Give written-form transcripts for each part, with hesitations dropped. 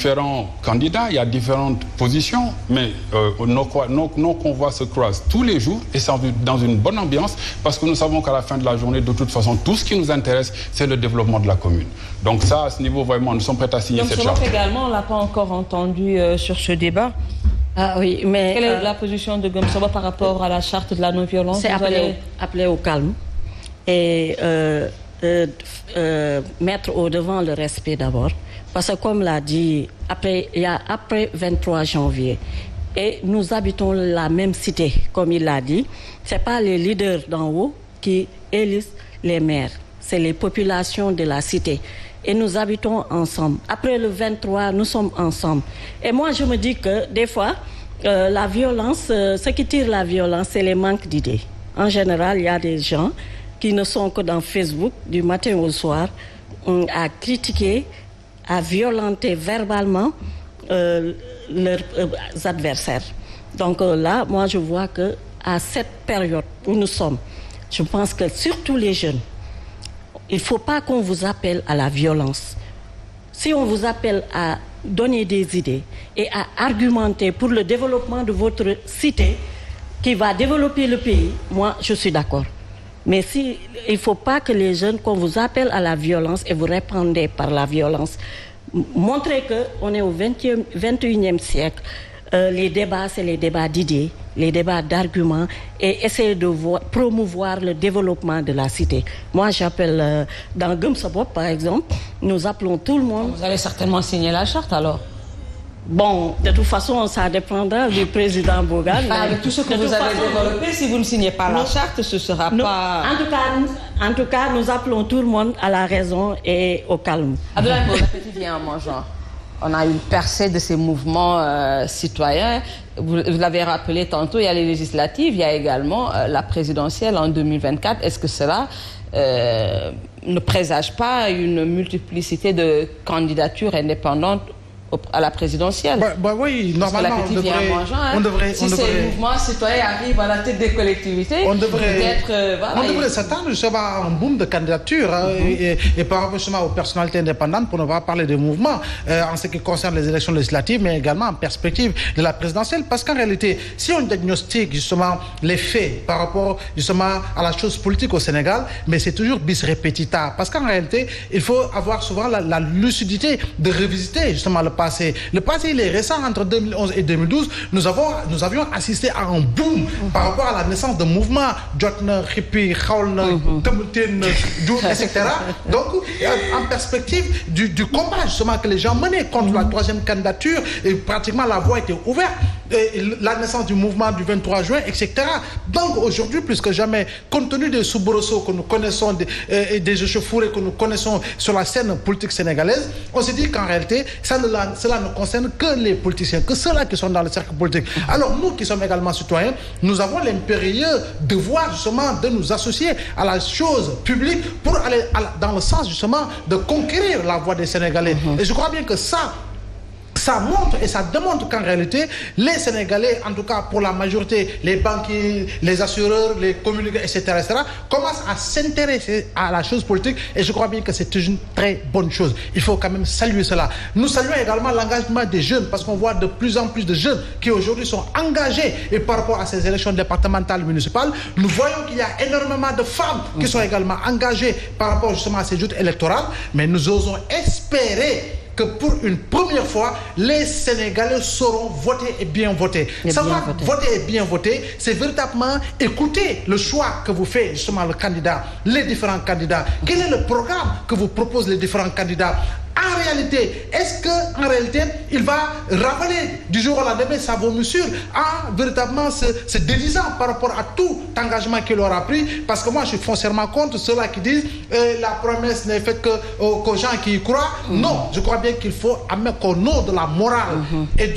Différents candidats, il y a différentes positions, mais nos convois se croisent tous les jours et c'est dans une bonne ambiance parce que nous savons qu'à la fin de la journée, de toute façon, tout ce qui nous intéresse, c'est le développement de la commune. Donc ça, à ce niveau, vraiment, nous sommes prêts à signer cette charte. Également, on ne l'a pas encore entendu sur ce débat. Ah oui, mais... Quelle est la position de Gom Saba par rapport à la charte de la non-violence? C'est appeler au calme et mettre au devant le respect d'abord. Parce que comme l'a dit, il y a après 23 janvier, et nous habitons la même cité, comme il l'a dit, ce n'est pas les leaders d'en haut qui élisent les maires, c'est les populations de la cité. Et nous habitons ensemble. Après le 23, nous sommes ensemble. Et moi, je me dis que des fois, la violence, ce qui tire la violence, c'est les manques d'idées. En général, il y a des gens qui ne sont que dans Facebook, du matin au soir, à critiquer, à violenter verbalement leurs adversaires. Donc là, moi, je vois qu'à cette période où nous sommes, je pense que surtout les jeunes, il ne faut pas qu'on vous appelle à la violence. Si on vous appelle à donner des idées et à argumenter pour le développement de votre cité qui va développer le pays, moi, je suis d'accord. Mais il ne faut pas que les jeunes, qu'on vous appelle à la violence et vous répondez par la violence. Montrez qu'on est au 21e siècle. Les débats, c'est les débats d'idées, les débats d'arguments et essayer de promouvoir le développement de la cité. Moi, j'appelle, dans Gom Saba, par exemple, nous appelons tout le monde. Vous allez certainement signer la charte alors? Bon, de toute façon, ça dépendra du président Bougane. Avec tout ce que vous avez développé, si vous ne signez pas la charte, ce ne sera pas... En tout cas, nous appelons tout le monde à la raison et au calme. Abdoulaye, pour l'appétit vient en mangeant. On a une percée de ces mouvements citoyens. Vous l'avez rappelé tantôt, il y a les législatives, il y a également la présidentielle en 2024. Est-ce que cela ne présage pas une multiplicité de candidatures indépendantes à la présidentielle? Oui, normalement, on devrait... Si ces mouvements citoyens arrivent à la tête des collectivités, on devrait s'attendre justement à un boom de candidatures et par rapport justement aux personnalités indépendantes, pour ne pas parler de mouvements en ce qui concerne les élections législatives, mais également en perspective de la présidentielle. Parce qu'en réalité, si on diagnostique justement les faits par rapport justement à la chose politique au Sénégal, mais c'est toujours bis repetita. Parce qu'en réalité, il faut avoir souvent la lucidité de revisiter justement le passé. Le passé, il est récent. Entre 2011 et 2012, nous avions assisté à un boom par rapport à la naissance de mouvements Jotna, Hippie, Khaolna, Temutine, etc. Donc, en perspective du combat justement que les gens menaient contre la troisième candidature, et pratiquement la voie était ouverte. Et la naissance du mouvement du 23 juin, etc. Donc aujourd'hui, plus que jamais, compte tenu des soubresauts que nous connaissons, des échauffourées que nous connaissons sur la scène politique sénégalaise, on se dit qu'en réalité, cela ne concerne que les politiciens, que ceux-là qui sont dans le cercle politique. Alors nous qui sommes également citoyens, nous avons l'impérieux devoir justement de nous associer à la chose publique pour aller dans le sens justement de conquérir la voix des Sénégalais. Et je crois bien que ça montre et ça démontre qu'en réalité, les Sénégalais, en tout cas pour la majorité, les banquiers, les assureurs, les communicants, etc., commencent à s'intéresser à la chose politique et je crois bien que c'est une très bonne chose. Il faut quand même saluer cela. Nous saluons également l'engagement des jeunes parce qu'on voit de plus en plus de jeunes qui aujourd'hui sont engagés et par rapport à ces élections départementales, municipales, nous voyons qu'il y a énormément de femmes qui sont également engagées par rapport justement à ces joutes électorales, mais nous osons espérer que pour une première fois, les Sénégalais sauront voter et bien voter. Savoir voter et bien voter, c'est véritablement écouter le choix que vous fait justement le candidat, les différents candidats. Quel est le programme que vous proposent les différents candidats? En réalité, est-ce qu'en réalité, il va ravaler du jour au lendemain sa vomissure en véritablement se délisant par rapport à tout engagement qu'il aura pris? Parce que moi, je suis foncièrement contre ceux-là qui disent la promesse n'est faite qu'aux gens qui y croient. Non, je crois bien qu'il faut amener qu'au nom de la morale et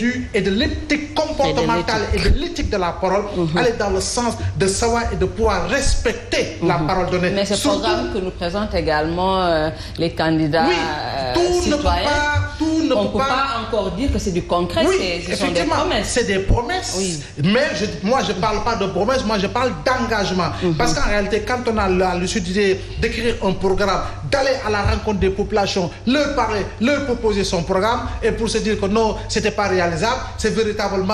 de l'éthique comportementale et de l'éthique de la parole, aller dans le sens de savoir et de pouvoir respecter la parole donnée. Mais ce programme que nous présentent également les candidats tout tout ne on peut pas encore dire que c'est du concret. Oui, ce sont des promesses. C'est des promesses. Oui. Mais moi, je ne parle pas de promesses, moi, je parle d'engagement. Parce qu'en réalité, quand on a la lucidité d'écrire un programme, d'aller à la rencontre des populations, leur parler, leur proposer son programme, et pour se dire que non, ce n'était pas réalisable, c'est véritablement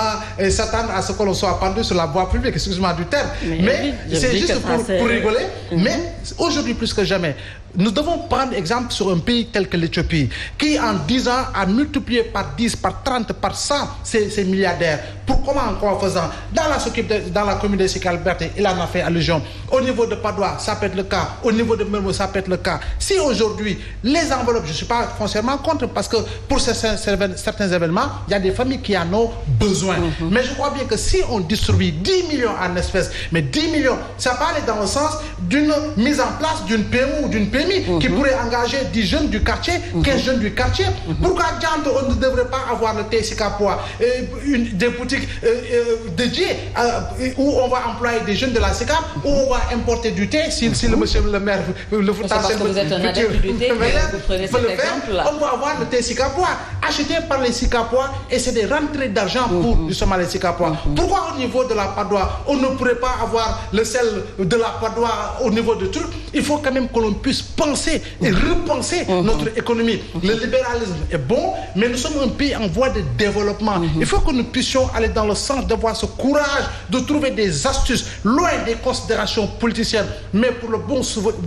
s'attendre à ce que l'on soit pendu sur la voie publique, excusez-moi du terme. Mais c'est juste pour rigoler. Mais aujourd'hui, plus que jamais, nous devons prendre exemple sur un pays tel que l'Éthiopie, qui en 10 ans a multiplié par 10, par 30, par 100 ces milliardaires. Pour comment encore faisant? Dans la commune de Sikaberté, il en a fait allusion. Au niveau de Padoua, ça peut être le cas. Au niveau de Mermoz, ça peut être le cas. Si aujourd'hui, les enveloppes, je ne suis pas foncièrement contre, parce que pour certains événements, il y a des familles qui en ont besoin. Mais je crois bien que si on distribue 10 millions en espèces, mais 10 millions, ça va aller dans le sens d'une mise en place d'une PME ou d'une PMI qui pourrait engager 10 jeunes du quartier, 15 jeunes du quartier. Pourquoi on ne devrait pas avoir le thé Sikapois, des boutiques dédiées où on va employer des jeunes de la SICAP, où on va importer du thé, si le monsieur le maire le c'est parce que vous êtes un adepte du thé que vous prenez cet exemple-là. On va avoir le thé Sikapois acheté par les Sikapois, et c'est des rentrées d'argent pour justement les Sikapois. Pourquoi au niveau de la Padoua, on ne pourrait pas avoir le sel de la Padoua au niveau de tout? Il faut quand même que l'on puisse penser et repenser notre économie. Le libéralisme est bon, mais nous sommes un pays en voie de développement. Il faut que nous puissions aller dans le sens d'avoir ce courage de trouver des astuces, loin des considérations politiciennes, mais pour le bon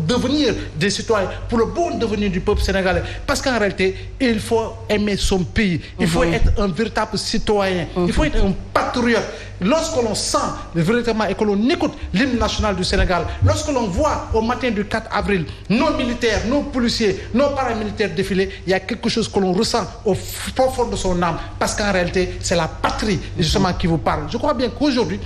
devenir des citoyens, pour le bon devenir du peuple sénégalais. Parce qu'en réalité, il faut aimer son pays. Il faut être un véritable citoyen. Il faut être un patriote. Lorsque l'on sent véritablement et que l'on écoute l'hymne national du Sénégal, lorsque l'on voit au matin du 4 avril nos militaires, nos policiers, nos paramilitaires défiler, il y a quelque chose que l'on ressent au fond de son âme, parce qu'en réalité, c'est la patrie justement qui vous parle. Je crois bien qu'aujourd'hui,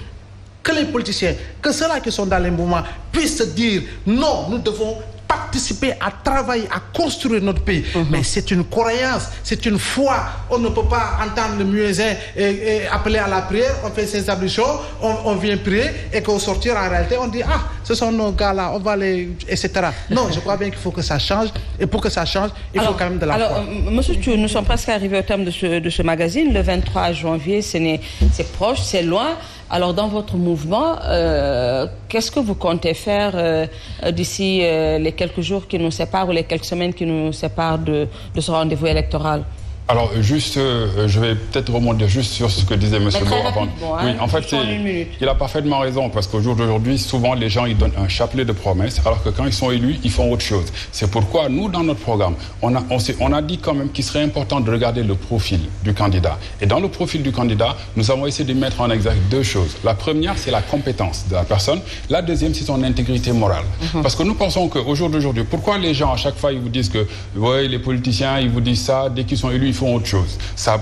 que les politiciens, que ceux-là qui sont dans les mouvements puissent se dire non, nous devons participer à travailler, à construire notre pays. Mais c'est une croyance, c'est une foi. On ne peut pas entendre le muezzin et appeler à la prière, on fait ses ablutions, on vient prier, et qu'au sortir, en réalité, on dit « Ah, ce sont nos gars-là, on va les... » etc. Non, je crois bien qu'il faut que ça change, et pour que ça change, il faut quand même de la foi. Monsieur Thiou, nous sommes presque arrivés au terme de ce magazine. Le 23 janvier, c'est proche, c'est loin. Alors, dans votre mouvement, qu'est-ce que vous comptez faire d'ici les quelques jours qui nous séparent ou les quelques semaines qui nous séparent de ce rendez-vous électoral? Alors, juste, je vais peut-être rebondir juste sur ce que disait M. Bo avant. Oui, en fait, il a parfaitement raison, parce qu'au jour d'aujourd'hui, souvent, les gens, ils donnent un chapelet de promesses, alors que quand ils sont élus, ils font autre chose. C'est pourquoi, nous, dans notre programme, on a dit quand même qu'il serait important de regarder le profil du candidat. Et dans le profil du candidat, nous avons essayé de mettre en exergue deux choses. La première, c'est la compétence de la personne. La deuxième, c'est son intégrité morale. Parce que nous pensons qu'au jour d'aujourd'hui, pourquoi les gens, à chaque fois, ils vous disent que, ouais, les politiciens, ils vous disent ça, dès qu'ils sont élus, font autre chose. Ça